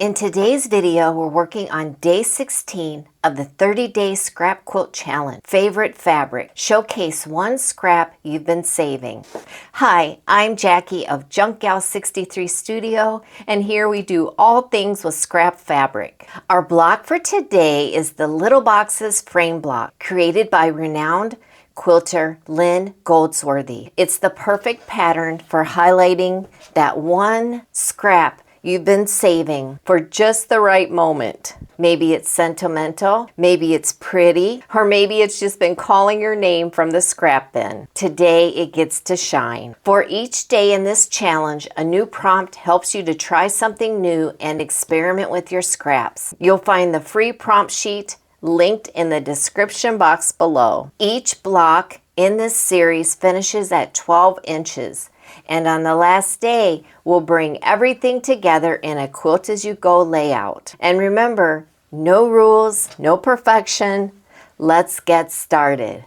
In today's video, we're working on day 16 of the 30-day scrap quilt challenge. Favorite fabric. Showcase one scrap you've been saving. Hi, I'm Jackie of Junk Gal 63 Studio, and here we do all things with scrap fabric. Our block for today is the Little Boxes frame block, created by renowned quilter Lynne Goldsworthy. It's the perfect pattern for highlighting that one scrap you've been saving for just the right moment. Maybe it's sentimental, maybe it's pretty, or maybe it's just been calling your name from the scrap bin. Today it gets to shine. For each day in this challenge, a new prompt helps you to try something new and experiment with your scraps. You'll find the free prompt sheet linked in the description box below. Each block in this series finishes at 12 inches. And on the last day, we'll bring everything together in a Quilt-As-You-Go layout. And remember, no rules, no perfection. Let's get started.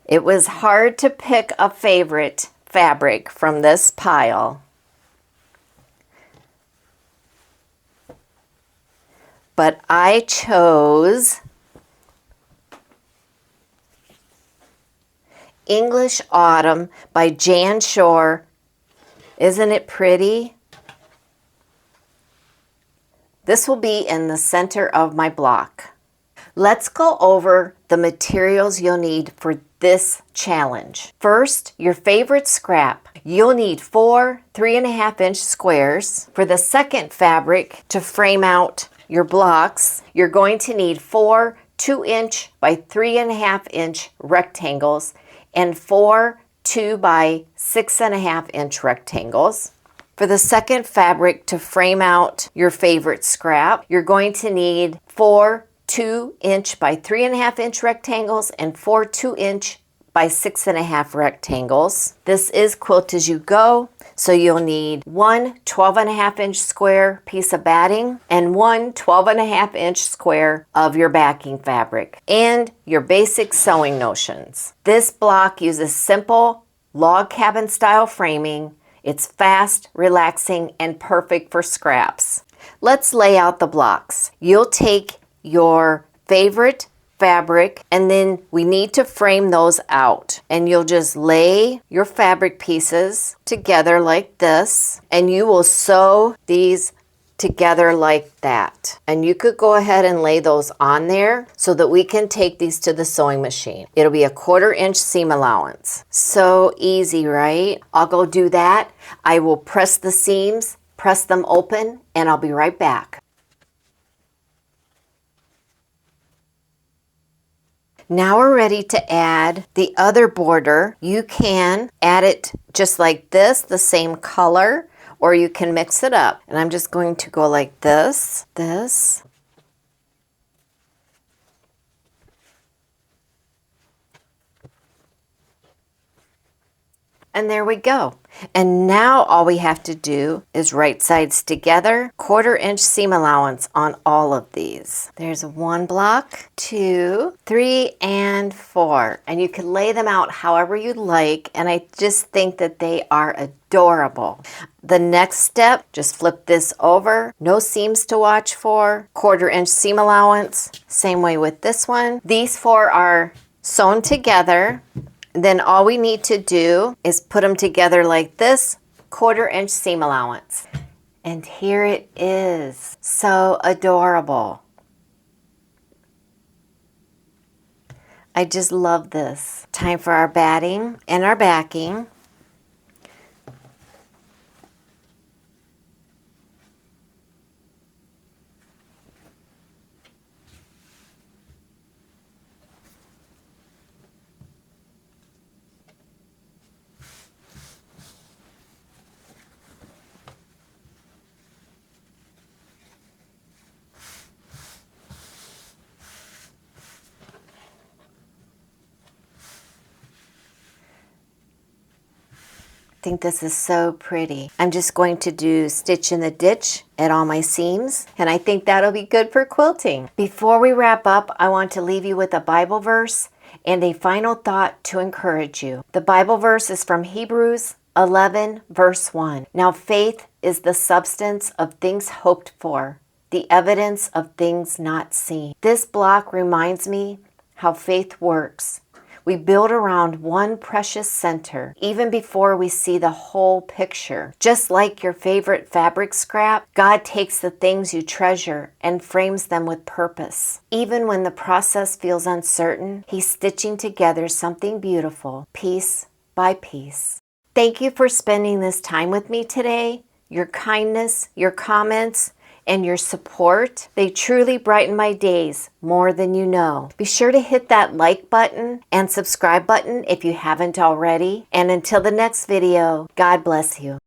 It was hard to pick a favorite fabric from this pile. But I chose English Autumn by Jan Shore. Isn't it pretty? This will be in the center of my block. Let's go over the materials you'll need for this challenge. First, your favorite scrap. You'll need 4 3.5-inch squares. For the second fabric to frame out your blocks, you're going to need 4 2-inch by 3.5-inch rectangles and 4 2 by 6.5-inch rectangles. For the second fabric to frame out your favorite scrap, you're going to need 4 2-inch by 3.5-inch rectangles and 4 2-inch by 6.5 rectangles. This is Quilt-As-You-Go, so you'll need 1 12.5-inch square piece of batting and 1 12.5-inch square of your backing fabric and your basic sewing notions. This block uses simple log cabin style framing. It's fast, relaxing, and perfect for scraps. Let's lay out the blocks. You'll take your favorite fabric, and then we need to frame those out, and you'll just lay your fabric pieces together like this, and you will sew these together like that. And you could go ahead and lay those on there so that we can take these to the sewing machine. It'll be a 1/4-inch seam allowance. So easy, right? I'll go do that. I will press the seams, press them open, and I'll be right back. Now we're ready to add the other border. You can add it just like this, the same color, or you can mix it up. And I'm just going to go like this, this. And there we go. And now all we have to do is right sides together, 1/4-inch seam allowance on all of these. There's 1 block, 2, 3, and 4. And you can lay them out however you like, and I just think that they are adorable. The next step, just flip this over, no seams to watch for, 1/4-inch seam allowance, same way with this one. These 4 are sewn together. Then all we need to do is put them together like this, 1/4-inch seam allowance. And here it is. So adorable. I just love this. Time for our batting and our backing. I think this is so pretty. I'm just going to do stitch in the ditch at all my seams, and I think that'll be good for quilting. Before we wrap up, I want to leave you with a Bible verse and a final thought to encourage you. The Bible verse is from Hebrews 11, verse 1. Now faith is the substance of things hoped for, the evidence of things not seen. This block reminds me how faith works. We build around one precious center, even before we see the whole picture. Just like your favorite fabric scrap, God takes the things you treasure and frames them with purpose. Even when the process feels uncertain, He's stitching together something beautiful, piece by piece. Thank you for spending this time with me today. Your kindness, your comments, and your support, they truly brighten my days more than you know. Be sure to hit that like button and subscribe button if you haven't already. And until the next video, God bless you.